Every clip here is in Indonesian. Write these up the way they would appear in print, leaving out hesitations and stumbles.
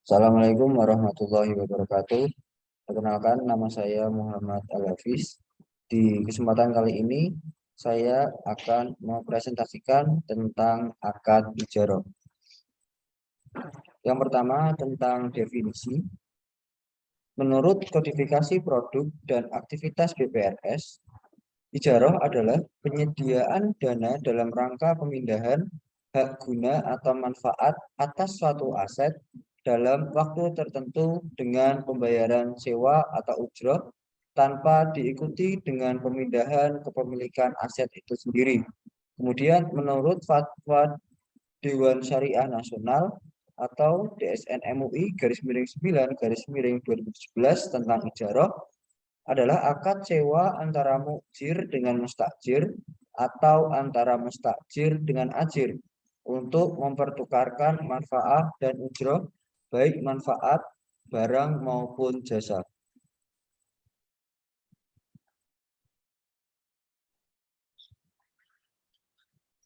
Assalamualaikum warahmatullahi wabarakatuh. Perkenalkan, nama saya Muhammad Al-Hafiz. Di kesempatan kali ini, saya akan mempresentasikan tentang akad ijarah. Yang pertama, tentang definisi. Menurut kodifikasi produk dan aktivitas BPRS, ijarah adalah penyediaan dana dalam rangka pemindahan hak guna atau manfaat atas suatu aset dalam waktu tertentu dengan pembayaran sewa atau ujrah tanpa diikuti dengan pemindahan kepemilikan aset itu sendiri. Kemudian menurut fatwa Dewan Syariah Nasional atau DSN MUI garis miring 9 garis miring 2017 tentang ijarah adalah akad sewa antara mukjir dengan mustajir atau antara mustajir dengan ajir untuk mempertukarkan manfaat dan ujroh baik manfaat barang maupun jasa.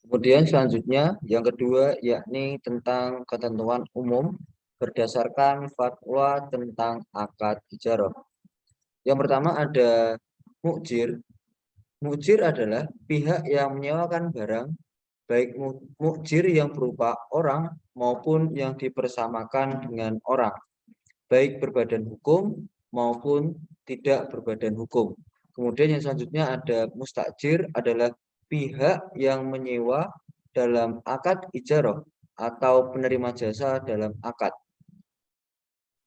Kemudian selanjutnya yang kedua yakni tentang ketentuan umum berdasarkan fatwa tentang akad ijarah. Yang pertama ada mukjir. Mukjir adalah pihak yang menyewakan barang, baik mukjir yang berupa orang maupun yang dipersamakan dengan orang, baik berbadan hukum maupun tidak berbadan hukum. Kemudian yang selanjutnya ada mustajir adalah pihak yang menyewa dalam akad ijarah atau penerima jasa dalam akad.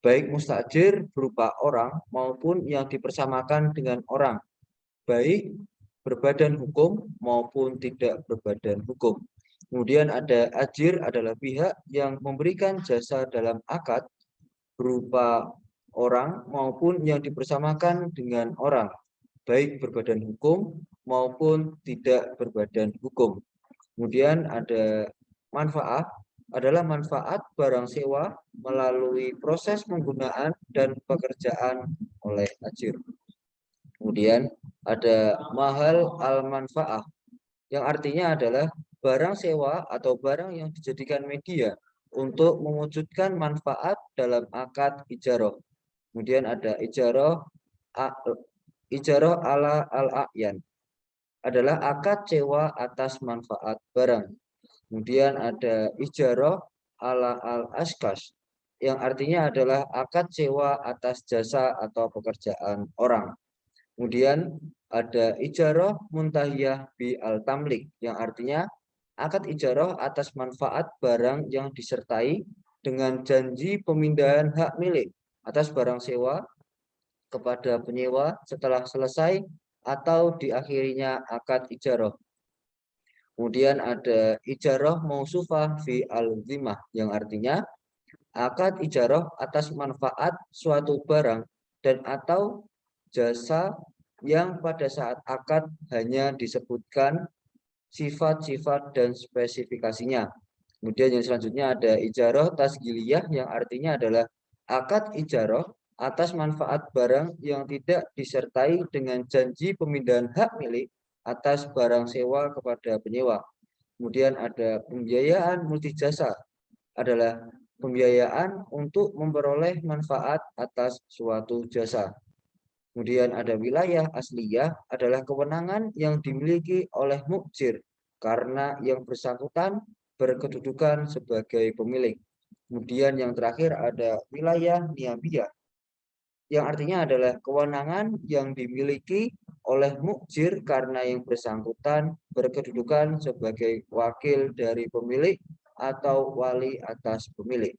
Baik mustajir berupa orang maupun yang dipersamakan dengan orang, baik berbadan hukum maupun tidak berbadan hukum. Kemudian ada ajir adalah pihak yang memberikan jasa dalam akad berupa orang maupun yang dipersamakan dengan orang, baik berbadan hukum maupun tidak berbadan hukum. Kemudian ada manfaat adalah manfaat barang sewa melalui proses penggunaan dan pekerjaan oleh ajir. Kemudian ada mahal al-manfaah yang artinya adalah barang sewa atau barang yang dijadikan media untuk mewujudkan manfaat dalam akad ijarah. Kemudian ada ijarah ala al-a'yan adalah akad sewa atas manfaat barang. Kemudian ada ijarah ala al-askas yang artinya adalah akad sewa atas jasa atau pekerjaan orang. Kemudian ada ijarah muntahiyah bi al-tamlik yang artinya akad ijarah atas manfaat barang yang disertai dengan janji pemindahan hak milik atas barang sewa kepada penyewa setelah selesai atau diakhirinya akad ijarah. Kemudian ada ijarah mausufah fi al-zimah yang artinya akad ijarah atas manfaat suatu barang dan atau jasa yang pada saat akad hanya disebutkan sifat-sifat dan spesifikasinya. Kemudian yang selanjutnya ada ijarah tasgiliyah yang artinya adalah akad ijarah atas manfaat barang yang tidak disertai dengan janji pemindahan hak milik atas barang sewa kepada penyewa. Kemudian ada pembiayaan multijasa adalah pembiayaan untuk memperoleh manfaat atas suatu jasa. Kemudian ada wilayah asliyah adalah kewenangan yang dimiliki oleh mukjir karena yang bersangkutan berkedudukan sebagai pemilik. Kemudian yang terakhir ada wilayah niabiyah yang artinya adalah kewenangan yang dimiliki oleh mukjir karena yang bersangkutan berkedudukan sebagai wakil dari pemilik atau wali atas pemilik.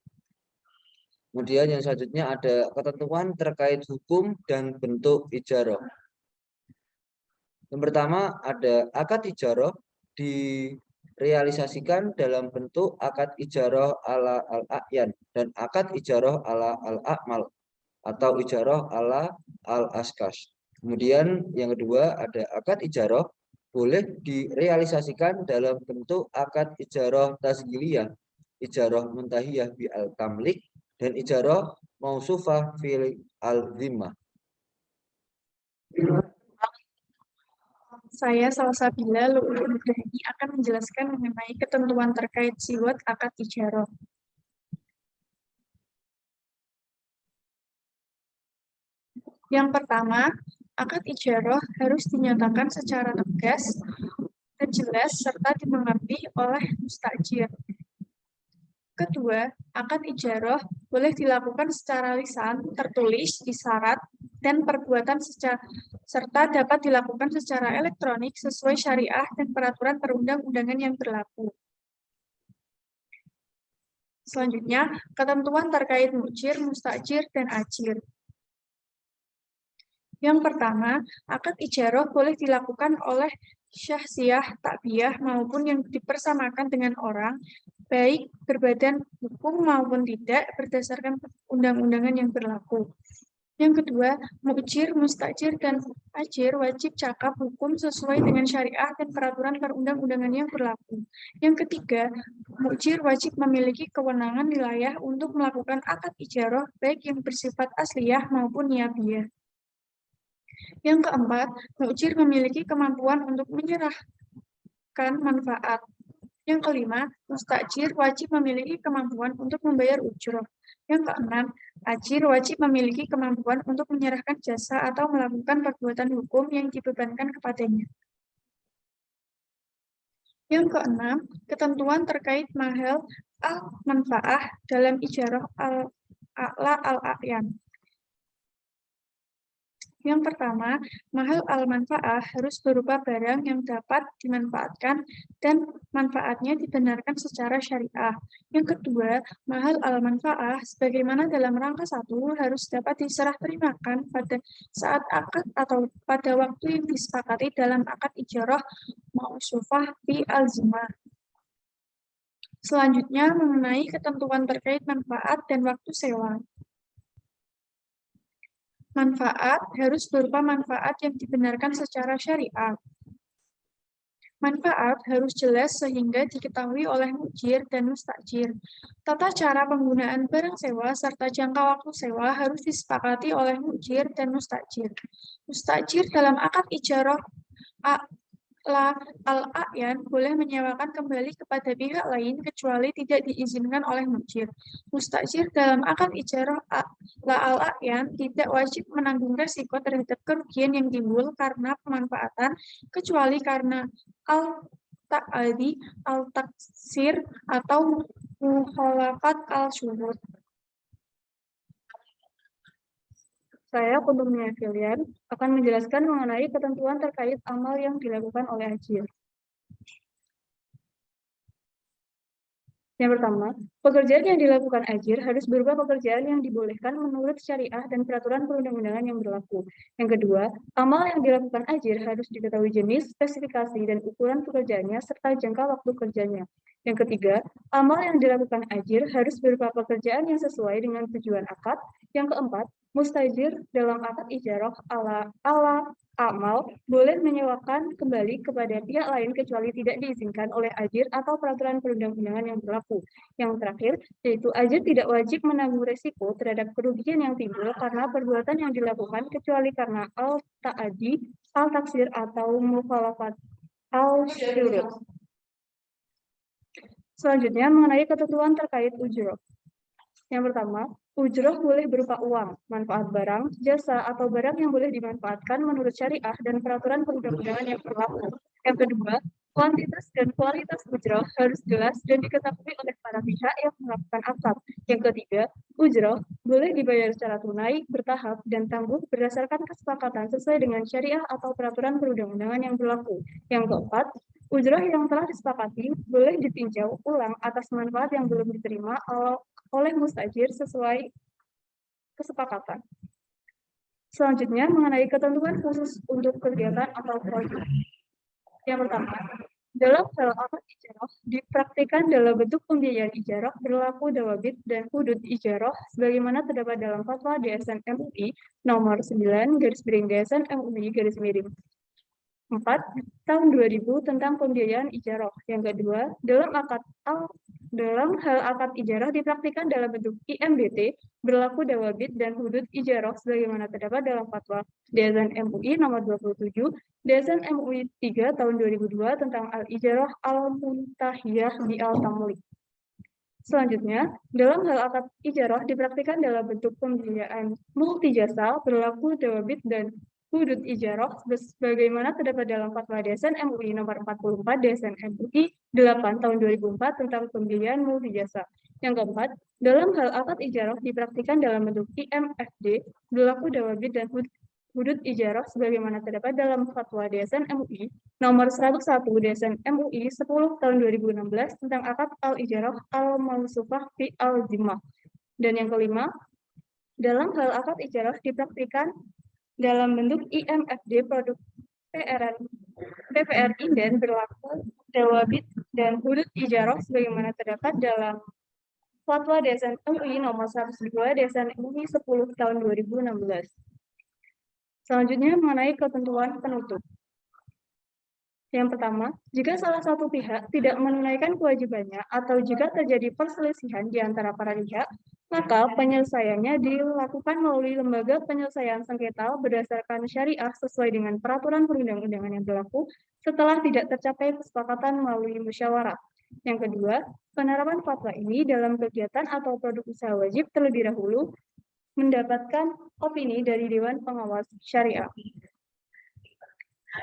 Kemudian yang selanjutnya ada ketentuan terkait hukum dan bentuk ijarah. Yang pertama ada akad ijarah direalisasikan dalam bentuk akad ijarah ala al-a'yan dan akad ijarah ala al-a'mal atau ijarah ala al-askas. Kemudian yang kedua ada akad ijarah boleh direalisasikan dalam bentuk akad ijarah tasgiliyah, ijarah muntahiyah bi al-tamlik dan ijarah mausufah fil al-zimmah. Saya Salsabila Lu'uluddani akan menjelaskan mengenai ketentuan terkait siwat akad ijarah. Yang pertama, akad ijarah harus dinyatakan secara tegas dan jelas serta dimengerti oleh mustajir. Kedua, akad ijarah boleh dilakukan secara lisan, tertulis, isyarat, dan perbuatan serta dapat dilakukan secara elektronik sesuai syariah dan peraturan perundang-undangan yang berlaku. Selanjutnya, ketentuan terkait mujir, mustajir, dan ajir. Yang pertama, akad ijarah boleh dilakukan oleh syahsiah, takbiyah, maupun yang dipersamakan dengan orang, baik berbadan hukum maupun tidak, berdasarkan undang-undangan yang berlaku. Yang kedua, mujir, mustajir, dan ajir wajib cakap hukum sesuai dengan syariah dan peraturan perundang-undangan yang berlaku. Yang ketiga, mujir wajib memiliki kewenangan wilayah untuk melakukan akad ijarah baik yang bersifat asliyah maupun niyabiyah. Yang keempat, mujir memiliki kemampuan untuk menyerahkan manfaat. Yang kelima, mustajir wajib memiliki kemampuan untuk membayar ujrah. Yang keenam, ajir wajib memiliki kemampuan untuk menyerahkan jasa atau melakukan perbuatan hukum yang dibebankan kepadanya. Yang keenam, ketentuan terkait mahal al-manfaah dalam ijarah al-a'la al-a'yan. Yang pertama, mahal al-manfaah harus berupa barang yang dapat dimanfaatkan dan manfaatnya dibenarkan secara syariah. Yang kedua, mahal al-manfaah sebagaimana dalam rangka 1 harus dapat diserah terimakan pada saat akad atau pada waktu yang disepakati dalam akad ijarah mau'sufah fi al-zimah. Selanjutnya, mengenai ketentuan terkait manfaat dan waktu sewa. Manfaat harus berupa manfaat yang dibenarkan secara syariat. Manfaat harus jelas sehingga diketahui oleh mujir dan mustajir. Tata cara penggunaan barang sewa serta jangka waktu sewa harus disepakati oleh mujir dan mustajir. Mustajir dalam akad ijarah al-a'yan boleh menyewakan kembali kepada pihak lain kecuali tidak diizinkan oleh mujir. Mustajir dalam akad ijarah al-a'yan tidak wajib menanggung resiko terhadap kerugian yang timbul karena pemanfaatan kecuali karena al-ta'adi, al-taksir, atau mukhalafat al-syurut. Saya, Kuntumnya Filian, akan menjelaskan mengenai ketentuan terkait amal yang dilakukan oleh ajir. Yang pertama, pekerjaan yang dilakukan ajir harus berupa pekerjaan yang dibolehkan menurut syariah dan peraturan perundang-undangan yang berlaku. Yang kedua, amal yang dilakukan ajir harus diketahui jenis, spesifikasi, dan ukuran pekerjaannya serta jangka waktu kerjanya. Yang ketiga, amal yang dilakukan ajir harus berupa pekerjaan yang sesuai dengan tujuan akad. Yang keempat, mustajir dalam akad ijarah ala amal boleh menyewakan kembali kepada pihak lain kecuali tidak diizinkan oleh ajir atau peraturan perundang-undangan yang berlaku. Yang terakhir, yaitu ajir tidak wajib menanggung resiko terhadap kerugian yang timbul karena perbuatan yang dilakukan kecuali karena al-ta'adi, al-taksir, atau mukhalafat al-syurut. Selanjutnya, mengenai ketentuan terkait ujroh. Yang pertama, ujroh boleh berupa uang, manfaat barang, jasa, atau barang yang boleh dimanfaatkan menurut syariah dan peraturan perundang-undangan yang berlaku. Yang kedua, kuantitas dan kualitas ujroh harus jelas dan diketahui oleh para pihak yang melakukan akad. Yang ketiga, ujroh boleh dibayar secara tunai, bertahap, dan tangguh berdasarkan kesepakatan sesuai dengan syariah atau peraturan perundang-undangan yang berlaku. Yang keempat, ujroh yang telah disepakati boleh ditinjau ulang atas manfaat yang belum diterima oleh mustajir sesuai kesepakatan. Selanjutnya, mengenai ketentuan khusus untuk kegiatan atau proyek. Yang pertama, dalam hal akad ijarah dipraktikkan dalam bentuk pembiayaan ijarah berlaku dawabit dan hudud ijarah sebagaimana terdapat dalam fatwa DSN MUI nomor 9/DSN MUI _4 tahun 2000 tentang pembiayaan ijarah. Yang kedua, dalam hal akad ijarah dipraktikkan dalam bentuk IMDT berlaku dawabit dan hudud ijarah sebagaimana terdapat dalam fatwa DSN MUI nomor 27 DSN MUI 3 tahun 2002 tentang al-ijarah al-muntahiyah bi al-tamlik. Selanjutnya, dalam hal akad ijarah dipraktikkan dalam bentuk pembiayaan multijasa berlaku dawabit dan hudud ijarah sebagaimana terdapat dalam Fatwa DSN MUI nomor 44 DSN MUI 8 tahun 2004 tentang pembiayaan multijasa. Yang keempat, dalam hal akad ijarah dipraktikkan dalam bentuk IMFD berlaku dawabit dan hudud ijarah sebagaimana terdapat dalam Fatwa DSN MUI nomor 101 DSN MUI 10 tahun 2016 tentang akad al-ijarah al-mausufah fi al-zimmah. Dan yang kelima, dalam hal akad ijarah dipraktikkan dalam bentuk IMFD produk PPR inden berlaku dawabit dan hudud ijarah sebagaimana terdapat dalam Fatwa DSN MUI nomor 102 DSN MUI 10 tahun 2016. Selanjutnya mengenai ketentuan penutup. Yang pertama, jika salah satu pihak tidak menunaikan kewajibannya atau jika terjadi perselisihan di antara para pihak, maka penyelesaiannya dilakukan melalui lembaga penyelesaian sengketa berdasarkan syariah sesuai dengan peraturan perundang-undangan yang berlaku setelah tidak tercapai kesepakatan melalui musyawarah. Yang kedua, penerapan fatwa ini dalam kegiatan atau produk usaha wajib terlebih dahulu mendapatkan opini dari Dewan Pengawas Syariah.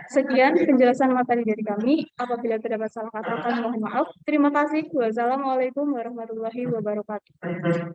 Sekian penjelasan materi dari kami. Apabila terdapat salah kata, mohon maaf. Terima kasih. Wassalamualaikum warahmatullahi wabarakatuh.